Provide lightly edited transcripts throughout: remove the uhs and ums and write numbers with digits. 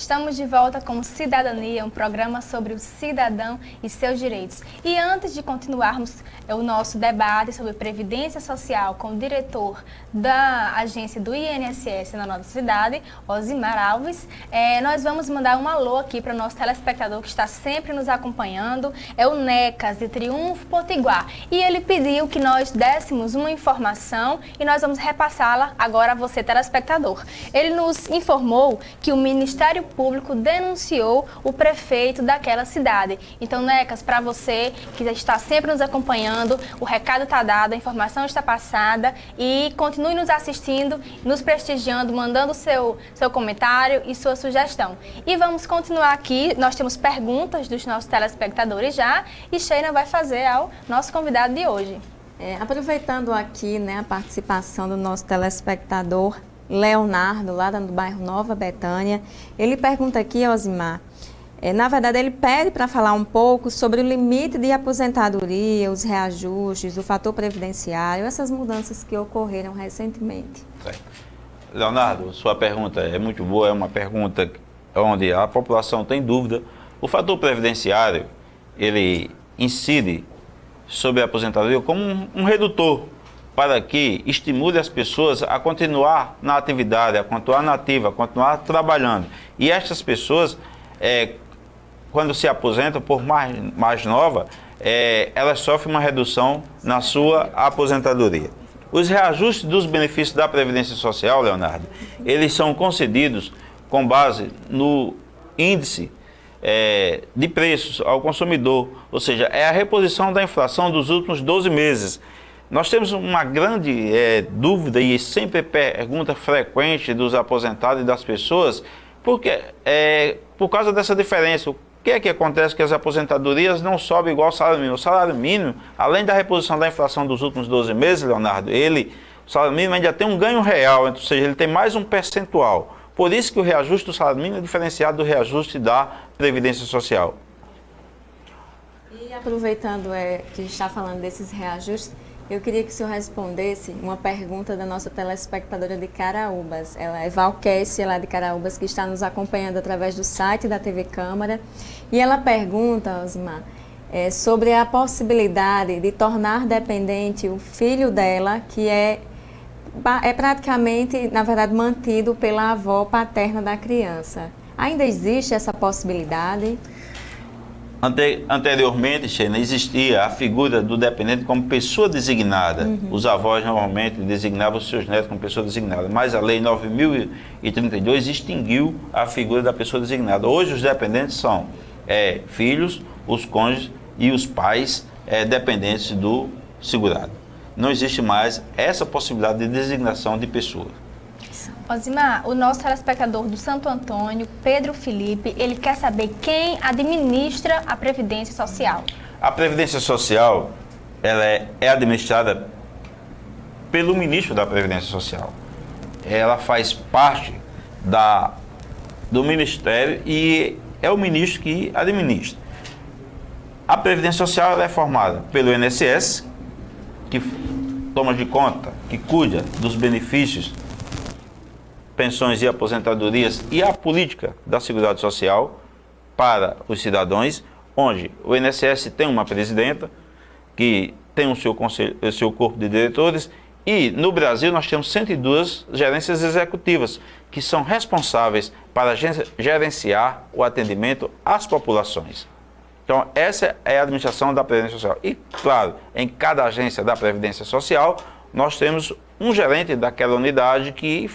Estamos de volta com Cidadania, um programa sobre o cidadão e seus direitos. E antes de continuarmos o nosso debate sobre Previdência Social com o diretor da agência do INSS na nossa cidade, Osimar Alves, nós vamos mandar um alô aqui para o nosso telespectador que está sempre nos acompanhando, é o Necas, de Triunfo Potiguar. E ele pediu que nós dessemos uma informação e nós vamos repassá-la agora a você, telespectador. Ele nos informou que o Ministério Público denunciou o prefeito daquela cidade. Então, Necas, para você que está sempre nos acompanhando, o recado está dado, a informação está passada e continue nos assistindo, nos prestigiando, mandando seu comentário e sua sugestão. E vamos continuar aqui, nós temos perguntas dos nossos telespectadores já e Sheila vai fazer ao nosso convidado de hoje. Aproveitando aqui, a participação do nosso telespectador Leonardo, lá do bairro Nova Betânia, ele pergunta aqui, Osimar, na verdade ele pede para falar um pouco sobre o limite de aposentadoria, os reajustes, o fator previdenciário, essas mudanças que ocorreram recentemente. Leonardo, sua pergunta é muito boa, é uma pergunta onde a população tem dúvida. O fator previdenciário, ele incide sobre a aposentadoria como um redutor para que estimule as pessoas a continuar na atividade, a continuar na ativa, a continuar trabalhando. E estas pessoas, quando se aposentam, por mais nova, elas sofrem uma redução na sua aposentadoria. Os reajustes dos benefícios da Previdência Social, Leonardo, eles são concedidos com base no índice de preços ao consumidor, ou seja, é a reposição da inflação dos últimos 12 meses. Nós temos uma grande dúvida e sempre pergunta frequente dos aposentados e das pessoas, porque por causa dessa diferença, o que é que acontece que as aposentadorias não sobem igual ao salário mínimo? O salário mínimo, além da reposição da inflação dos últimos 12 meses, Leonardo, o salário mínimo ainda tem um ganho real, ou seja, ele tem mais um percentual. Por isso que o reajuste do salário mínimo é diferenciado do reajuste da Previdência Social. E aproveitando que está falando desses reajustes, eu queria que o senhor respondesse uma pergunta da nossa telespectadora de Caraúbas. Ela é Valquécia, lá de Caraúbas, que está nos acompanhando através do site da TV Câmara. E ela pergunta, Osimar, sobre a possibilidade de tornar dependente o filho dela, que é praticamente, na verdade, mantido pela avó paterna da criança. Ainda existe essa possibilidade? Anteriormente, Sheila, existia a figura do dependente como pessoa designada. Os avós normalmente designavam os seus netos como pessoa designada, mas a Lei 9.032 extinguiu a figura da pessoa designada. Hoje os dependentes são filhos, os cônjuges e os pais dependentes do segurado. Não existe mais essa possibilidade de designação de pessoa. Osimar, o nosso telespectador do Santo Antônio, Pedro Felipe, ele quer saber quem administra a Previdência Social. A Previdência Social, ela é administrada pelo ministro da Previdência Social. Ela faz parte do Ministério e é o ministro que administra. A Previdência Social ela é formada pelo INSS, que toma de conta, que cuida dos benefícios, pensões e aposentadorias e a política da Seguridade Social para os cidadãos, onde o INSS tem uma presidenta, que tem o seu corpo de diretores, e no Brasil nós temos 102 gerências executivas, que são responsáveis para gerenciar o atendimento às populações. Então, essa é a administração da Previdência Social. E, claro, em cada agência da Previdência Social, nós temos um gerente daquela unidade que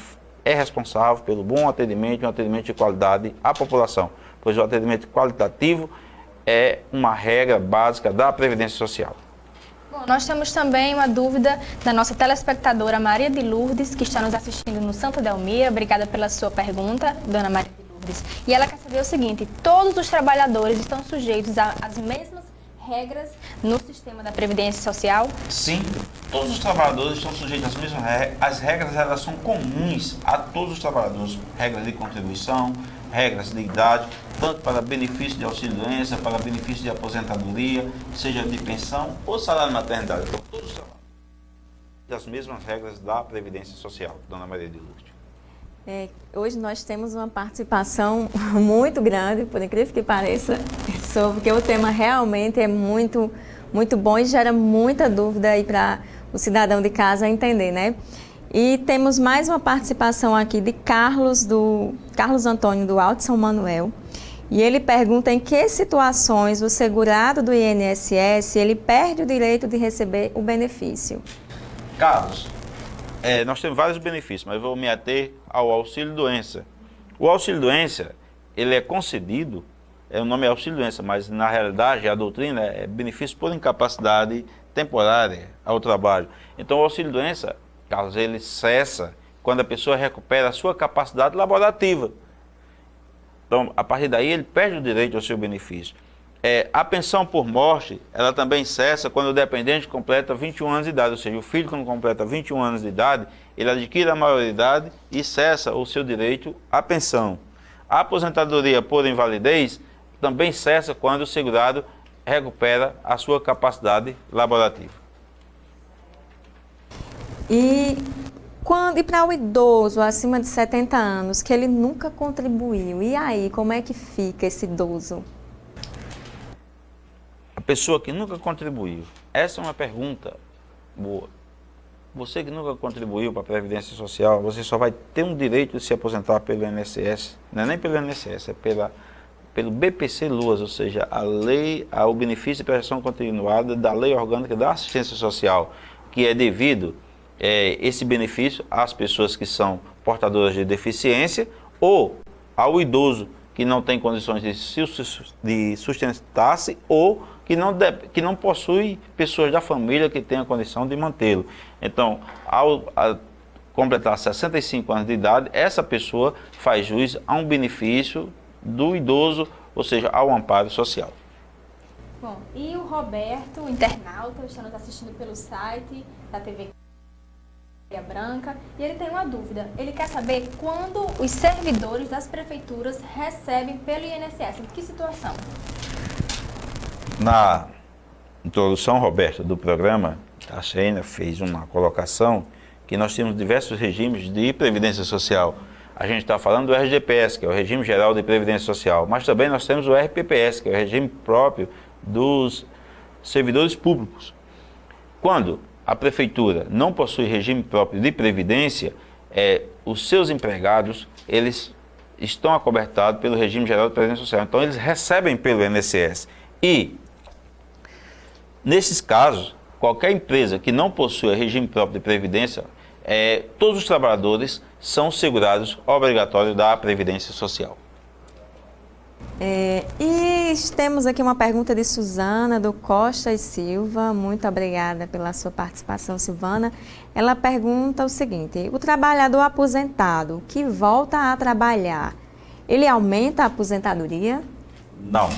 é responsável pelo bom atendimento e um atendimento de qualidade à população, pois o atendimento qualitativo é uma regra básica da Previdência Social. Bom, nós temos também uma dúvida da nossa telespectadora Maria de Lourdes, que está nos assistindo no Santa Delmira. Obrigada pela sua pergunta, dona Maria de Lourdes. E ela quer saber o seguinte: todos os trabalhadores estão sujeitos às mesmas regras no sistema da Previdência Social? Sim, todos os trabalhadores estão sujeitos às mesmas regras. As regras elas são comuns a todos os trabalhadores. Regras de contribuição, regras de idade, tanto para benefício de auxílio-doença, para benefício de aposentadoria, seja de pensão ou salário de maternidade. Então, todos os trabalhadores as mesmas regras da Previdência Social, dona Maria de Lourdes. Hoje nós temos uma participação muito grande, por incrível que pareça, porque o tema realmente é muito, muito bom e gera muita dúvida aí para o cidadão de casa entender, né? E temos mais uma participação aqui de Carlos Antônio do Alto São Manuel. E ele pergunta em que situações o segurado do INSS ele perde o direito de receber o benefício. Carlos, nós temos vários benefícios, mas eu vou me ater ao auxílio-doença. O auxílio-doença, ele é concedido, o nome é auxílio-doença, mas na realidade a doutrina é benefício por incapacidade temporária ao trabalho. Então o auxílio-doença, Carlos, ele cessa quando a pessoa recupera a sua capacidade laborativa. Então, a partir daí, ele perde o direito ao seu benefício. A pensão por morte, ela também cessa quando o dependente completa 21 anos de idade, ou seja, o filho quando completa 21 anos de idade, ele adquire a maioridade e cessa o seu direito à pensão. A aposentadoria por invalidez também cessa quando o segurado recupera a sua capacidade laborativa. E para o idoso acima de 70 anos, que ele nunca contribuiu, e aí, como é que fica esse idoso? A pessoa que nunca contribuiu, essa é uma pergunta boa. Você que nunca contribuiu para a Previdência Social, você só vai ter um direito de se aposentar pelo INSS, não é nem pelo INSS, é pelo BPC-LUAS, ou seja, o benefício de prestação continuada da Lei Orgânica da Assistência Social, que é devido esse benefício às pessoas que são portadoras de deficiência ou ao idoso que não tem condições de sustentar-se ou que não possui pessoas da família que tenham condição de mantê-lo. Então, ao completar 65 anos de idade, essa pessoa faz jus a um benefício do idoso, ou seja, ao amparo social. Bom, e o Roberto, o internauta, está nos assistindo pelo site da TV Branca, e ele tem uma dúvida. Ele quer saber quando os servidores das prefeituras recebem pelo INSS. Em que situação? Na introdução, Roberto, do programa, a Sheina fez uma colocação que nós temos diversos regimes de previdência social. A gente está falando do RGPS, que é o Regime Geral de Previdência Social, mas também nós temos o RPPS, que é o regime próprio dos servidores públicos. Quando a prefeitura não possui regime próprio de previdência, os seus empregados, eles estão acobertados pelo regime geral de previdência social. Então, eles recebem pelo INSS. E, nesses casos, qualquer empresa que não possua regime próprio de previdência, todos os trabalhadores são segurados obrigatórios da Previdência Social. E temos aqui uma pergunta de Suzana, do Costa e Silva. Muito obrigada pela sua participação, Silvana. Ela pergunta o seguinte: o trabalhador aposentado que volta a trabalhar, ele aumenta a aposentadoria? Não.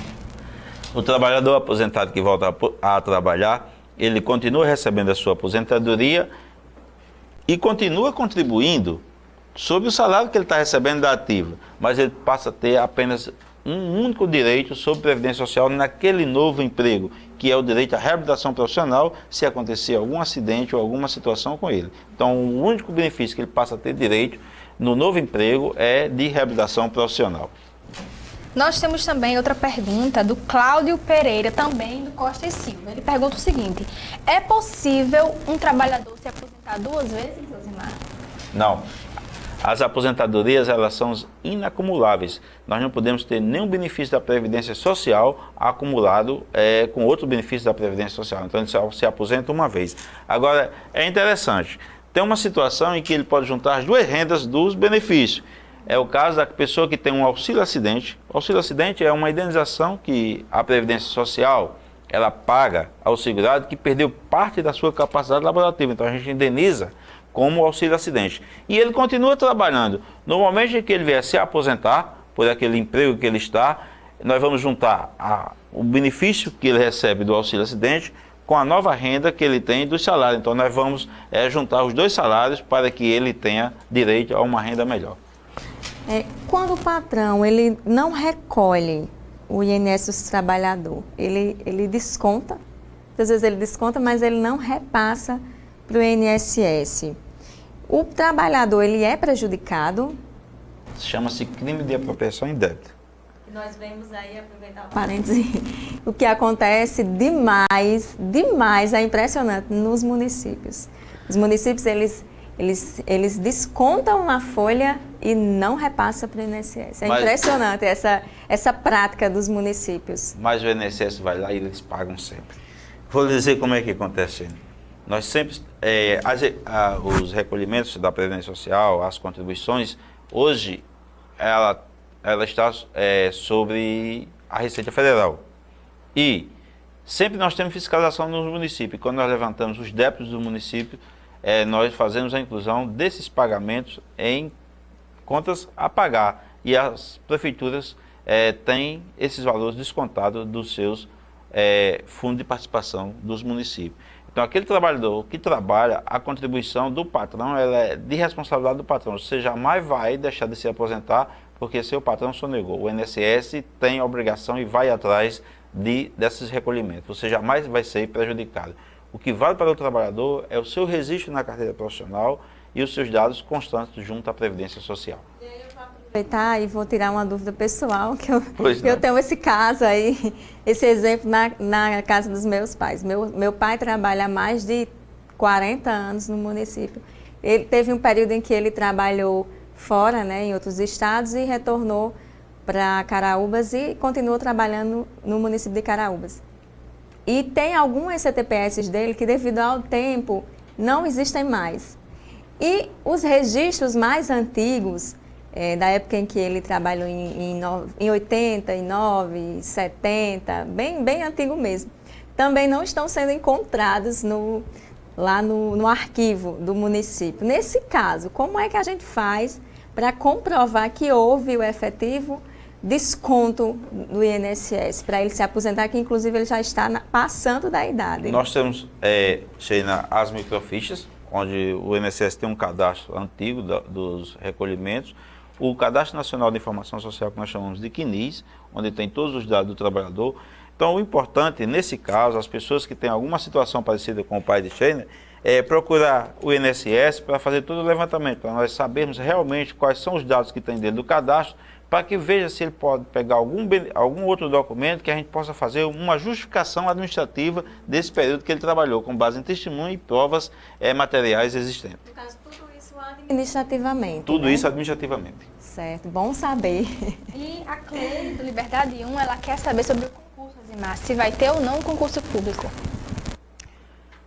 O trabalhador aposentado que volta a trabalhar, ele continua recebendo a sua aposentadoria e continua contribuindo sobre o salário que ele está recebendo da ativa, mas ele passa a ter apenas um único direito sobre Previdência Social naquele novo emprego, que é o direito à reabilitação profissional se acontecer algum acidente ou alguma situação com ele. Então, o único benefício que ele passa a ter direito no novo emprego é de reabilitação profissional. Nós temos também outra pergunta do Cláudio Pereira, também do Costa e Silva. Ele pergunta o seguinte: é possível um trabalhador se aposentar 2 vezes, Josimar? Não. As aposentadorias, elas são inacumuláveis. Nós não podemos ter nenhum benefício da Previdência Social acumulado com outro benefício da Previdência Social. Então, ele se aposenta uma vez. Agora, é interessante. Tem uma situação em que ele pode juntar as 2 rendas dos benefícios. É o caso da pessoa que tem um auxílio-acidente. O auxílio-acidente é uma indenização que a Previdência Social ela paga ao segurado que perdeu parte da sua capacidade laborativa. Então, a gente indeniza como auxílio-acidente. E ele continua trabalhando. No momento em que ele vier se aposentar, por aquele emprego que ele está, nós vamos juntar o benefício que ele recebe do auxílio-acidente com a nova renda que ele tem do salário. Então, nós vamos juntar os 2 salários para que ele tenha direito a uma renda melhor. Quando o patrão ele não recolhe o INSS do trabalhador, ele desconta, às vezes ele desconta, mas ele não repassa para o INSS. O trabalhador ele é prejudicado Chama-se crime de apropriação indébita. Nós vemos aí, aproveitar o parênteses, o que acontece demais, é impressionante nos municípios. Os municípios, eles descontam na folha e não repassam para o INSS. É impressionante essa prática dos municípios. Mas o INSS vai lá e eles pagam sempre. Vou dizer como é que acontece. Nós sempre, os recolhimentos da Previdência Social, as contribuições, hoje ela está sobre a Receita Federal. E sempre nós temos fiscalização nos municípios. Quando nós levantamos os débitos do município, nós fazemos a inclusão desses pagamentos em contas a pagar. E as prefeituras têm esses valores descontados dos seus fundos de participação dos municípios. Então, aquele trabalhador que trabalha, a contribuição do patrão ela é de responsabilidade do patrão. Você jamais vai deixar de se aposentar porque seu patrão sonegou. O INSS tem a obrigação e vai atrás desses recolhimentos. Você jamais vai ser prejudicado. O que vale para o trabalhador é o seu registro na carteira profissional e os seus dados constantes junto à Previdência Social. Aproveitar e vou tirar uma dúvida pessoal, que eu tenho esse caso aí, esse exemplo na casa dos meus pais. Meu pai trabalha há mais de 40 anos no município. Ele teve um período em que ele trabalhou fora, né, em outros estados, e retornou para Caraúbas e continuou trabalhando no município de Caraúbas. E tem algumas CTPS dele que, devido ao tempo, não existem mais. E os registros mais antigos, da época em que ele trabalhou em 89, 70, bem antigo mesmo, também não estão sendo encontrados lá no arquivo do município. Nesse caso, como é que a gente faz para comprovar que houve o efetivo desconto do INSS, para ele se aposentar, que inclusive ele já está passando da idade? Nós temos, Sheina, as microfichas, onde o INSS tem um cadastro antigo dos recolhimentos, o Cadastro Nacional de Informação Social, que nós chamamos de CNIS, onde tem todos os dados do trabalhador. Então, o importante, nesse caso, as pessoas que têm alguma situação parecida com o pai de Sheina, é procurar o INSS para fazer todo o levantamento, para nós sabermos realmente quais são os dados que tem dentro do cadastro, para que veja se ele pode pegar algum outro documento que a gente possa fazer uma justificação administrativa desse período que ele trabalhou, com base em testemunho e provas materiais existentes. No caso, tudo isso administrativamente. Tudo, né? Isso administrativamente. Certo, bom saber. E a Cleide, do Liberdade 1, ela quer saber sobre o concurso, Asimar, se vai ter ou não um concurso público.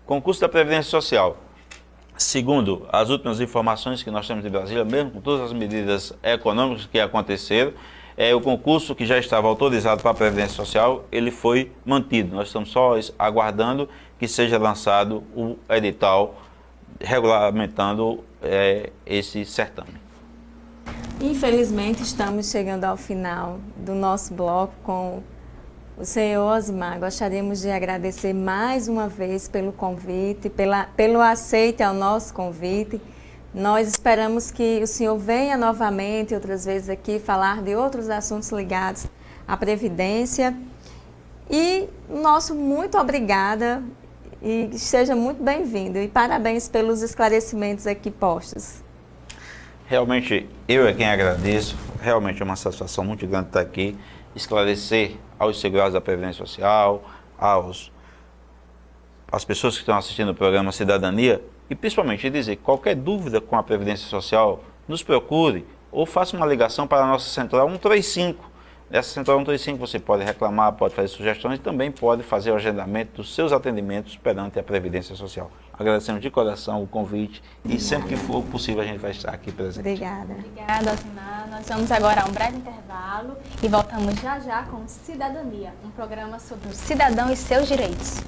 Concurso da Previdência Social. Segundo as últimas informações que nós temos de Brasília, mesmo com todas as medidas econômicas que aconteceram, o concurso que já estava autorizado para a Previdência Social, ele foi mantido. Nós estamos só aguardando que seja lançado o edital regulamentando esse certame. Infelizmente, estamos chegando ao final do nosso bloco com o senhor Osmar. Gostaríamos de agradecer mais uma vez pelo convite, pelo aceite ao nosso convite. Nós esperamos que o senhor venha novamente, outras vezes aqui, falar de outros assuntos ligados à Previdência. E nosso muito obrigada e seja muito bem-vindo. E parabéns pelos esclarecimentos aqui postos. Realmente, eu é quem agradeço. Realmente é uma satisfação muito grande estar aqui, esclarecer aos segurados da Previdência Social, às pessoas que estão assistindo o programa Cidadania, e principalmente dizer que qualquer dúvida com a Previdência Social, nos procure ou faça uma ligação para a nossa Central 135. Nessa Central 135 você pode reclamar, pode fazer sugestões e também pode fazer o agendamento dos seus atendimentos perante a Previdência Social. Agradecemos de coração o convite e sempre que for possível a gente vai estar aqui presente. Obrigada. Obrigada, Asimar. Nós vamos agora a um breve intervalo e voltamos já com Cidadania, um programa sobre o cidadão e seus direitos.